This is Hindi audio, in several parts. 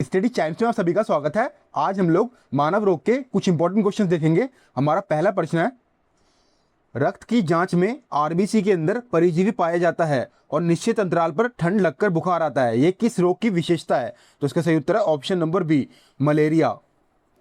स्टडी चाइम्स में आप सभी का स्वागत है। आज हम लोग मानव रोग के कुछ इंपॉर्टेंट क्वेश्चन देखेंगे। हमारा पहला प्रश्न है, रक्त की जांच में आरबीसी के अंदर परजीवी पाया जाता है और निश्चित अंतराल पर ठंड लगकर बुखार आता है, ये किस रोग की विशेषता है? तो इसका सही उत्तर है ऑप्शन नंबर बी, मलेरिया।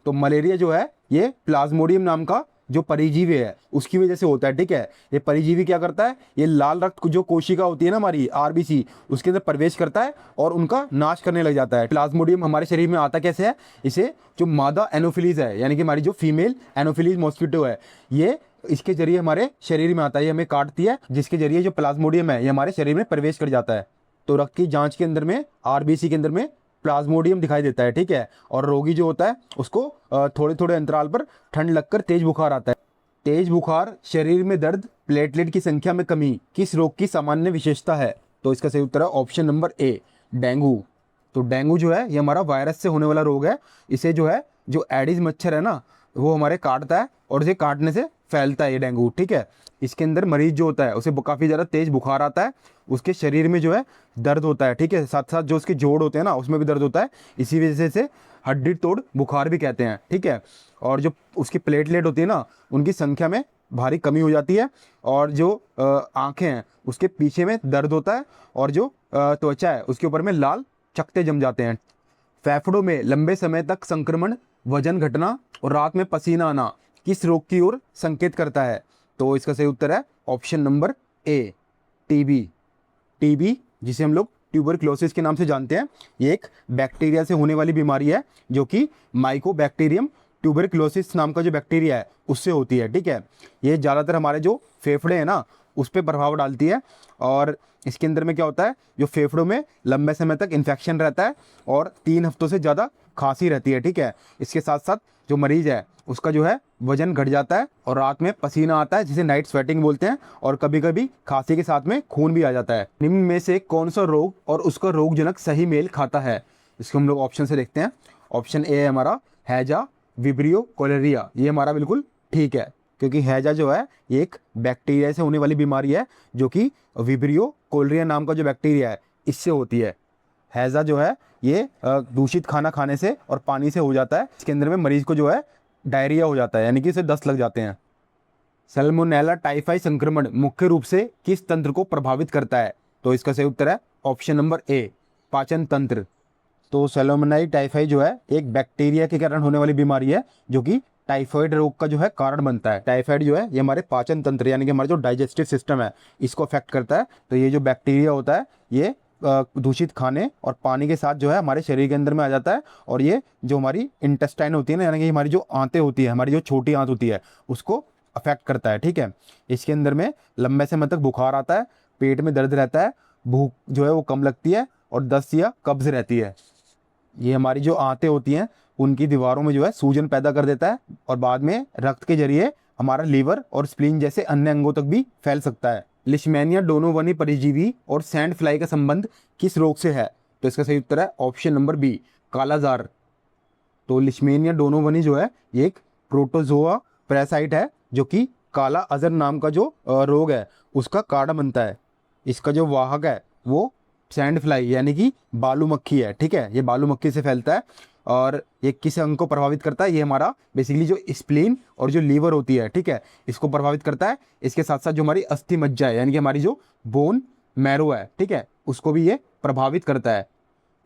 तो मलेरिया जो है ये प्लाज्मोडियम नाम का जो परजीवी है उसकी वजह से होता है। ठीक है, ये परजीवी क्या करता है, ये लाल रक्त जो कोशिका होती है ना हमारी आरबीसी, उसके अंदर प्रवेश करता है और उनका नाश करने लग जाता है। प्लाज्मोडियम हमारे शरीर में आता कैसे है, इसे जो मादा एनोफिलीज है यानी कि हमारी जो फीमेल एनोफिलीज मॉस्किटो है, ये इसके जरिए हमारे शरीर में आता है, ये हमें काटती है, जिसके जरिए जो प्लाज्मोडियम है ये हमारे शरीर में प्रवेश कर जाता है। तो रक्त की जांच के अंदर में आरबीसी के अंदर में प्लाज्मोडियम दिखाई देता है। ठीक है, और रोगी जो होता है उसको थोड़े थोड़े अंतराल पर ठंड लगकर तेज बुखार आता है। तेज बुखार, शरीर में दर्द, प्लेटलेट की संख्या में कमी किस रोग की सामान्य विशेषता है? तो इसका सही उत्तर है ऑप्शन नंबर ए, डेंगू। तो डेंगू जो है ये हमारा वायरस से होने वाला रोग है। इसे जो है जो एडिस मच्छर है ना वो हमारे काटता है और इसे काटने से फैलता है ये डेंगू। ठीक है, इसके अंदर मरीज जो होता है उसे काफ़ी ज़्यादा तेज बुखार आता है, उसके शरीर में जो है दर्द होता है। ठीक है, साथ साथ जो उसके जोड़ होते हैं ना उसमें भी दर्द होता है, इसी वजह से हड्डी तोड़ बुखार भी कहते हैं। ठीक है, और जो उसकी प्लेटलेट होती है ना उनकी संख्या में भारी कमी हो जाती है, और जो आँखें हैं उसके पीछे में दर्द होता है, और जो त्वचा है उसके ऊपर में लाल चकत्ते जम जाते हैं। फेफड़ों में लंबे समय तक संक्रमण, वजन घटना और रात में पसीना आना किस रोग की ओर संकेत करता है? तो इसका सही उत्तर है option number A, TB. TB जिसे हम लोग ट्यूबरक्लोसिस के नाम से जानते हैं, ये एक बैक्टीरिया से होने वाली बीमारी है जो कि माइकोबैक्टीरियम ट्यूबरक्लोसिस नाम का जो बैक्टीरिया है उससे होती है। ठीक है, ये ज़्यादातर हमारे जो फेफड़े हैं ना उस पर प्रभाव डालती है, और इसके अंदर में क्या होता है, जो फेफड़ों में लंबे समय तक इन्फेक्शन रहता है और 3 हफ्तों से ज़्यादा खांसी रहती है। ठीक है, इसके साथ साथ जो मरीज है उसका जो है वजन घट जाता है और रात में पसीना आता है जिसे नाइट स्वेटिंग बोलते हैं, और कभी कभी खांसी के साथ में खून भी आ जाता है। निम्न में से कौन सा रोग और उसका रोगजनक सही मेल खाता है? इसको हम लोग ऑप्शन से देखते हैं। ऑप्शन ए है हमारा हैजा विब्रियो कोलेरिया। ये हमारा बिल्कुल ठीक है, क्योंकि हैजा जो है ये एक बैक्टीरिया से होने वाली बीमारी है जो कि विब्रियो कोलेरिया नाम का जो बैक्टीरिया है इससे होती है। हैजा जो है ये दूषित खाना खाने से और पानी से हो जाता है। इसके अंदर में मरीज को जो है डायरिया हो जाता है, यानी कि इसे दस्त लग जाते हैं। सैल्मोनेला टाइफाई संक्रमण मुख्य रूप से किस तंत्र को प्रभावित करता है? तो इसका सही उत्तर है ऑप्शन नंबर ए, पाचन तंत्र। तो सैल्मोनेला टाइफाई जो है एक बैक्टीरिया के कारण होने वाली बीमारी है जो कि टाइफाइड रोग का जो है कारण बनता है। टाइफाइड जो है ये हमारे पाचन तंत्र यानी कि हमारा जो डाइजेस्टिव सिस्टम है इसको अफेक्ट करता है। तो ये जो बैक्टीरिया होता है ये दूषित खाने और पानी के साथ जो है हमारे शरीर के अंदर में आ जाता है, और ये जो हमारी इंटेस्टाइन होती है ना यानी कि हमारी जो आंतें होती है, हमारी जो छोटी आंत होती है उसको अफेक्ट करता है। ठीक है, इसके अंदर में लंबे समय तक बुखार आता है, पेट में दर्द रहता है, भूख जो है वो कम लगती है और दस्त या कब्ज रहती है। ये हमारी जो आंतें होती हैं उनकी दीवारों में जो है सूजन पैदा कर देता है, और बाद में रक्त के जरिए हमारा लीवर और स्प्लीन जैसे अन्य अंगों तक भी फैल सकता है। लिशमैनिया डोनोवनी परजीवी और सैंड फ्लाई का संबंध किस रोग से है? तो इसका सही उत्तर है ऑप्शन नंबर बी, कालाजार। तो लिशमैनिया डोनोवनी जो है ये एक प्रोटोजोआ पैरासाइट है जो कि काला अजर नाम का जो रोग है उसका कारण बनता है। इसका जो वाहक है वो सैंड फ्लाई यानी कि बालू मक्खी है। ठीक है, ये बालू मक्खी से फैलता है, और ये किस अंग को प्रभावित करता है? ये हमारा बेसिकली जो स्प्लीन और जो लीवर होती है, ठीक है, इसको प्रभावित करता है। इसके साथ साथ जो हमारी अस्थि मज्जा है यानी कि हमारी जो बोन मैरो है, ठीक है, उसको भी ये प्रभावित करता है।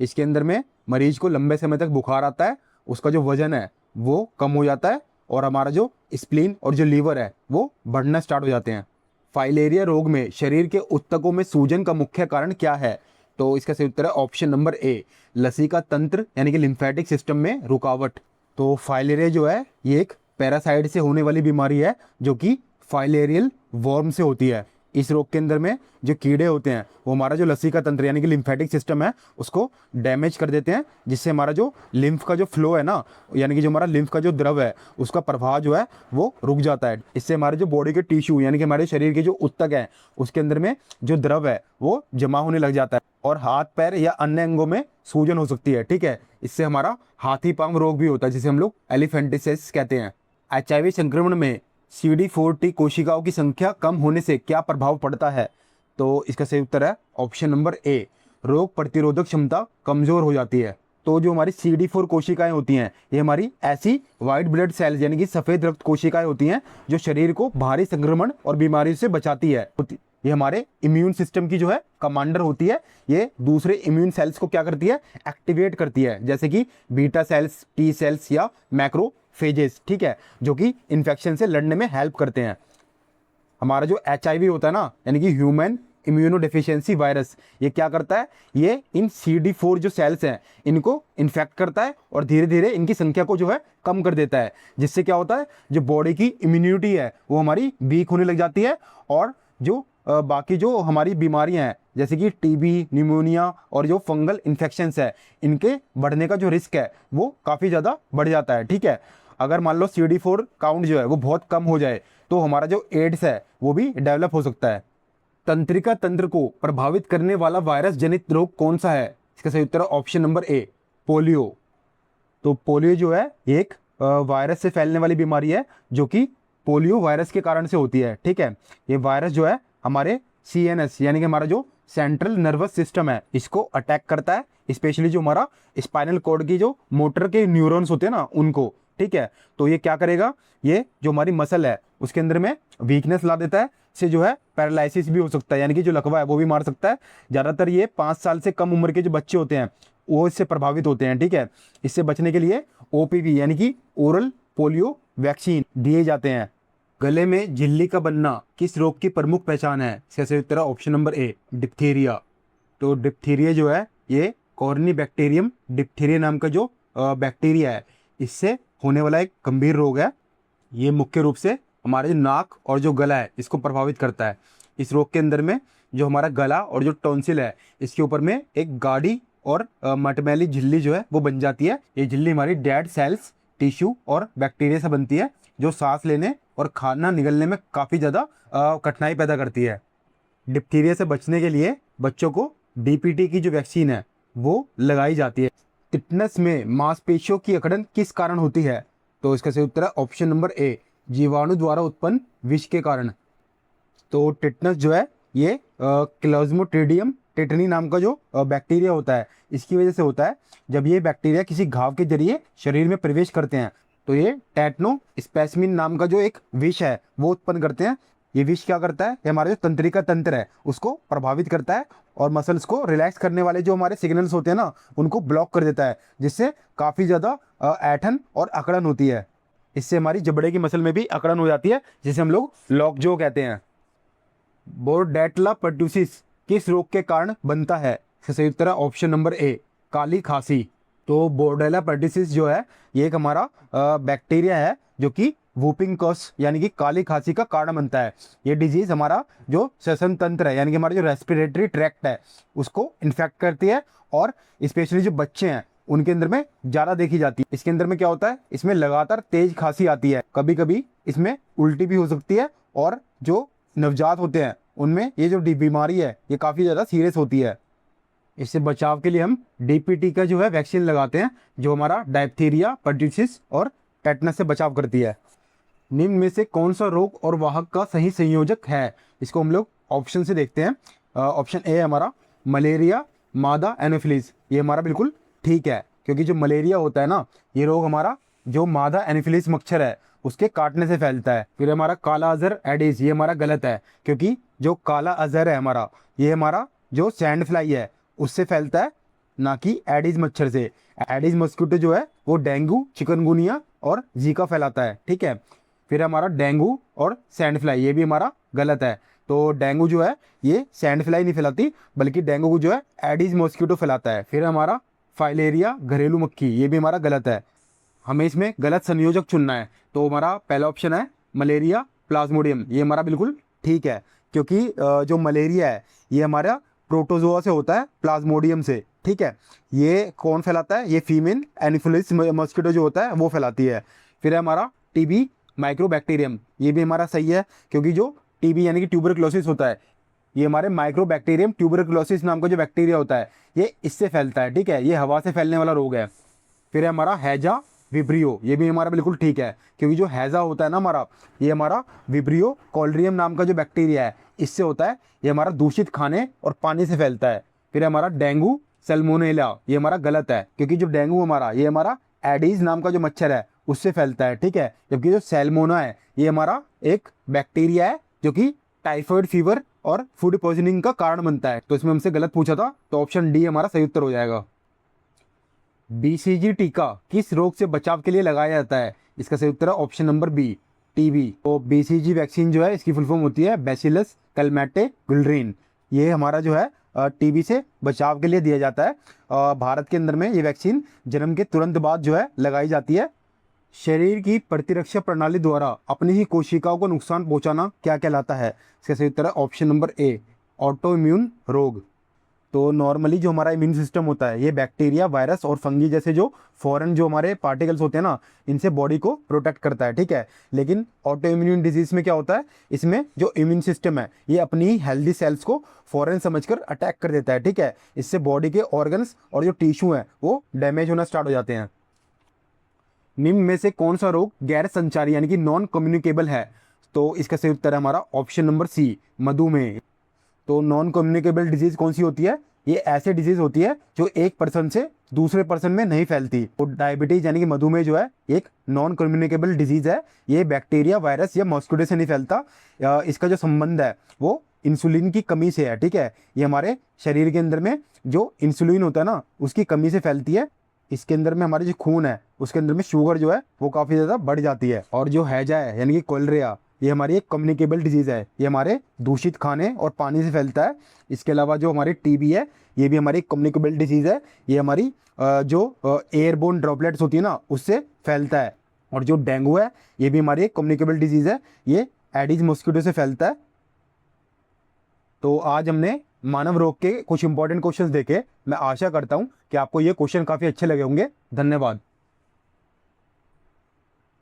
इसके अंदर में मरीज को लंबे समय तक बुखार आता है, उसका जो वजन है वो कम हो जाता है, और हमारा जो स्प्लीन और जो लीवर है वो बढ़ना स्टार्ट हो जाते हैं। फाइलेरिया रोग में शरीर के ऊतकों में सूजन का मुख्य कारण क्या है? तो इसका सही उत्तर है ऑप्शन नंबर ए, लसीका तंत्र यानी कि लिम्फेटिक सिस्टम में रुकावट। तो फाइलेरिया जो है ये एक पैरासाइट से होने वाली बीमारी है जो कि फाइलेरियल वर्म से होती है। इस रोग के अंदर में जो कीड़े होते हैं वो हमारा जो लसीका तंत्र यानी कि लिम्फेटिक सिस्टम है उसको डैमेज कर देते हैं, जिससे हमारा जो लिम्फ का जो फ्लो है ना यानी कि जो हमारा लिम्फ का जो द्रव है उसका प्रवाह जो है वो रुक जाता है। इससे हमारे जो बॉडी के टिश्यू यानी कि हमारे शरीर के जो ऊतक है उसके अंदर में जो द्रव है वो जमा होने लग जाता है, और हाथ पैर या अन्य अंगों में सूजन हो सकती है। ठीक है, इससे हमारा हाथी पांव रोग भी होता है जिसे हम लोग एलिफेंटिसिस कहते हैं। एचआईवी संक्रमण में CD4T कोशिकाओं की संख्या कम होने से क्या प्रभाव पड़ता है? तो इसका सही उत्तर है ऑप्शन नंबर ए, रोग प्रतिरोधक क्षमता कमजोर हो जाती है। तो जो हमारी CD4 कोशिकाएं होती हैं ये हमारी ऐसी वाइट ब्लड सेल्स यानी कि सफ़ेद रक्त कोशिकाएं होती हैं जो शरीर को भारी संक्रमण और बीमारी से बचाती है। ये हमारे इम्यून सिस्टम की जो है कमांडर होती है। ये दूसरे इम्यून सेल्स को क्या करती है, एक्टिवेट करती है, जैसे कि बीटा सेल्स, टी सेल्स या मैक्रोफेजेस, ठीक है, जो कि इन्फेक्शन से लड़ने में हेल्प करते हैं। हमारा जो HIV होता है ना, यानी कि ह्यूमन इम्यूनो डेफिशिएंसी वायरस, ये क्या करता है, ये इन CD4 जो सेल्स हैं इनको इन्फेक्ट करता है और धीरे धीरे इनकी संख्या को जो है कम कर देता है, जिससे क्या होता है, जो बॉडी की इम्यूनिटी है वो हमारी वीक होने लग जाती है और जो बाकी जो हमारी बीमारियां हैं जैसे कि TB, निमोनिया और जो फंगल इन्फेक्शंस है, इनके बढ़ने का जो रिस्क है वो काफ़ी ज़्यादा बढ़ जाता है। ठीक है, अगर मान लो CD4 काउंट जो है वो बहुत कम हो जाए तो हमारा जो एड्स है वो भी डेवलप हो सकता है। तंत्रिका तंत्र को प्रभावित करने वाला वायरस जनित रोग कौन सा है? इसका सही उत्तर है ऑप्शन नंबर ए, पोलियो। तो पोलियो जो है एक वायरस से फैलने वाली बीमारी है जो कि पोलियो वायरस के कारण से होती है। ठीक है, ये वायरस जो है हमारे CNS यानी कि हमारा जो सेंट्रल नर्वस सिस्टम है इसको अटैक करता है, स्पेशली जो हमारा स्पाइनल कॉर्ड की जो मोटर के न्यूरॉन्स होते हैं ना उनको। ठीक है, तो ये क्या करेगा, ये जो हमारी मसल है उसके अंदर में वीकनेस ला देता है, इससे जो है पैरालिसिस भी हो सकता है, यानी कि जो लकवा है वो भी मार सकता है। ज़्यादातर ये 5 साल से कम उम्र के जो बच्चे होते हैं वो इससे प्रभावित होते हैं। ठीक है, इससे बचने के लिए OPV यानी कि ओरल पोलियो वैक्सीन दिए जाते हैं। गले में झिल्ली का बनना किस रोग की प्रमुख पहचान है? इसका सही उत्तर है ऑप्शन नंबर ए, डिप्थीरिया। तो डिप्थीरिया जो है ये कॉर्निबैक्टीरियम डिप्थीरिया नाम का जो बैक्टीरिया है इससे होने वाला एक गंभीर रोग है। ये मुख्य रूप से हमारे जो नाक और जो गला है इसको प्रभावित करता है। इस रोग के अंदर में जो हमारा गला और जो टॉन्सिल है इसके ऊपर में एक गाढ़ी और मटमैली झिल्ली जो है वो बन जाती है। ये झिल्ली हमारी डेड सेल्स, टिश्यू और बैक्टीरिया से बनती है जो सांस लेने और खाना निगलने में काफ़ी ज़्यादा कठिनाई पैदा करती है। डिप्थीरिया से बचने के लिए बच्चों को DPT की जो वैक्सीन है वो लगाई जाती है। टिटनस में मांसपेशियों की अकड़न किस कारण होती है? तो इसका सही उत्तर है ऑप्शन नंबर ए, जीवाणु द्वारा उत्पन्न विष के कारण। तो टिटनस जो है ये क्लाज्मोट्रिडियम टेटनी नाम का जो बैक्टीरिया होता है इसकी वजह से होता है। जब ये बैक्टीरिया किसी घाव के जरिए शरीर में प्रवेश करते हैं तो ये टेटनो स्पेसिमिन नाम का जो एक विष है वो उत्पन्न करते हैं। ये विष क्या करता है, ये हमारा जो तंत्रिका तंत्र है उसको प्रभावित करता है और मसल्स को रिलैक्स करने वाले जो हमारे सिग्नल्स होते हैं ना उनको ब्लॉक कर देता है, जिससे काफ़ी ज़्यादा ऐंठन और अकड़न होती है। इससे हमारी जबड़े की मसल में भी अकड़न हो जाती है जिसे हम लोग लॉकजो कहते हैं। बोर्डेटला पर्ट्यूसिस किस रोग के कारण बनता है? इसका सही उत्तर है ऑप्शन नंबर ए, काली खांसी। तो बोर्डेला पर्ट्यूसिस जो है ये एक हमारा बैक्टीरिया है जो कि वूपिंग कॉस यानी कि काली खांसी का कारण बनता है। ये डिजीज हमारा जो श्वसन तंत्र है यानी कि हमारा जो रेस्पिरेटरी ट्रैक्ट है उसको इन्फेक्ट करती है और स्पेशली जो बच्चे हैं उनके अंदर में ज़्यादा देखी जाती है। इसके अंदर में क्या होता है, इसमें लगातार तेज खांसी आती है, कभी कभी इसमें उल्टी भी हो सकती है और जो नवजात होते हैं उनमें ये जो बीमारी है ये काफ़ी ज़्यादा सीरियस होती है। इससे बचाव के लिए हम DPT का जो है वैक्सीन लगाते हैं जो हमारा डायप्थीरिया, पर्ट्यूसिस और टेटनस से बचाव करती है। निम्न में से कौन सा रोग और वाहक का सही संयोजक है? इसको हम लोग ऑप्शन से देखते हैं। ऑप्शन ए हमारा मलेरिया, मादा एनोफिलीज। ये हमारा बिल्कुल ठीक है क्योंकि जो मलेरिया होता है ना ये रोग हमारा जो मादा एनोफिलीज मच्छर है उसके काटने से फैलता है। फिर हमारा काला अजहर एडिस, ये हमारा गलत है क्योंकि जो काला अजहर है हमारा ये हमारा जो सैंड फ्लाई है उससे फैलता है, ना कि एडिस मच्छर से। एडिस मस्कीटो जो है वो डेंगू, चिकनगुनिया और जीका फैलाता है। ठीक है, फिर हमारा डेंगू और सैंड फ्लाई ये भी हमारा गलत है। तो डेंगू जो है ये सैंड फ्लाई नहीं फैलाती बल्कि डेंगू जो है एडिस मॉस्किटो फैलाता है। फिर हमारा फाइलेरिया, घरेलू मक्खी, ये भी हमारा गलत है। हमें इसमें गलत संयोजक चुनना है। तो हमारा पहला ऑप्शन है मलेरिया प्लाज्मोडियम, ये हमारा बिल्कुल ठीक है क्योंकि जो मलेरिया है ये हमारा प्रोटोजोआ से होता है, प्लाज्मोडियम से। ठीक है, ये कौन फैलाता है, ये फीमेल एनोफिलिस मॉस्किटो जो होता है वो फैलाती है। फिर है हमारा TB माइक्रोबैक्टीरियम, ये भी हमारा सही है क्योंकि जो TB यानी कि ट्यूबरक्लोसिस होता है ये हमारे माइक्रोबैक्टीरियम ट्यूबरक्लोसिस नाम का जो बैक्टीरिया होता है ये इससे फैलता है। ठीक है, ये हवा से फैलने वाला रोग है। फिर है हमारा हैजा विब्रियो, ये भी हमारा बिल्कुल ठीक है क्योंकि जो हैजा होता है ना हमारा ये हमारा विब्रियो कॉलरियम नाम का जो बैक्टीरिया है इससे होता है। ये हमारा दूषित खाने और पानी से फैलता है। फिर हमारा डेंगू सैल्मोनेला, ये हमारा गलत है, क्योंकि जो डेंगू हमारा, ये हमारा एडीज नाम का जो मच्छर है उससे फैलता है, ठीक है। जबकि जो सैल्मोना है ये हमारा एक बैक्टीरिया है जो कि टाइफाइड फीवर और फूड पॉइजनिंग का कारण बनता है। तो इसमें हमसे गलत पूछा था, तो ऑप्शन डी हमारा सही उत्तर हो जाएगा। बीसीजी टीका किस रोग से बचाव के लिए लगाया जाता है? इसका सही उत्तर है ऑप्शन नंबर बी, टीबी। तो बीसीजी वैक्सीन जो है इसकी फुल फॉर्म होती है बैसिलस कलमेटे गुलरीन। ये हमारा जो है टीबी से बचाव के लिए दिया जाता है। भारत के अंदर में ये वैक्सीन जन्म के तुरंत बाद जो है लगाई जाती है। शरीर की प्रतिरक्षा प्रणाली द्वारा अपनी ही कोशिकाओं को नुकसान पहुंचाना क्या कहलाता है? इसका सही उत्तर है option number A, auto immune रोग। तो नॉर्मली जो हमारा इम्यून सिस्टम होता है ये बैक्टीरिया, वायरस और फंगी जैसे जो फॉरेन जो हमारे पार्टिकल्स होते हैं ना, इनसे बॉडी को प्रोटेक्ट करता है, ठीक है। लेकिन ऑटो इम्यून डिजीज में क्या होता है, इसमें जो इम्यून सिस्टम है ये अपनी ही हेल्दी सेल्स को फॉरेन समझकर अटैक कर देता है, ठीक है। इससे बॉडी के ऑर्गन्स और जो टिश्यू हैं वो डैमेज होना स्टार्ट हो जाते हैं। निम्न में से कौन सा रोग गैर संचारी यानी कि नॉन कम्युनिकेबल है? तो इसका सही उत्तर है हमारा ऑप्शन नंबर सी, मधुमेह। तो नॉन कम्युनिकेबल डिजीज कौन सी होती है? ये ऐसे डिजीज होती है जो एक पर्सन से दूसरे पर्सन में नहीं फैलती। तो डायबिटीज यानी कि मधुमेह जो है एक नॉन कम्युनिकेबल डिजीज है। ये बैक्टीरिया, वायरस या मॉस्किटो से नहीं फैलता। इसका जो संबंध है वो इंसुलिन की कमी से है, ठीक है। ये हमारे शरीर के अंदर में जो इंसुलिन होता है ना उसकी कमी से फैलती है। इसके अंदर में हमारे जो खून है उसके अंदर में शुगर जो है वो काफ़ी ज़्यादा बढ़ जाती है। और जो हैजा है यानी कि कोलेरिया, ये हमारी एक कम्युनिकेबल डिजीज़ है। ये हमारे दूषित खाने और पानी से फैलता है। इसके अलावा जो हमारी टीबी है ये भी हमारी कम्युनिकेबल डिजीज़ है। ये हमारी जो एयरबोर्न ड्रॉपलेट्स होती है ना उससे फैलता है। और जो डेंगू है ये भी हमारी एक कम्युनिकेबल डिजीज़ है। ये एडिस मॉस्किटो से फैलता है। तो आज हमने मानव रोग के कुछ इंपॉर्टेंट क्वेश्चंस देखे। मैं आशा करता हूँ कि आपको ये क्वेश्चन काफ़ी अच्छे लगे होंगे। धन्यवाद।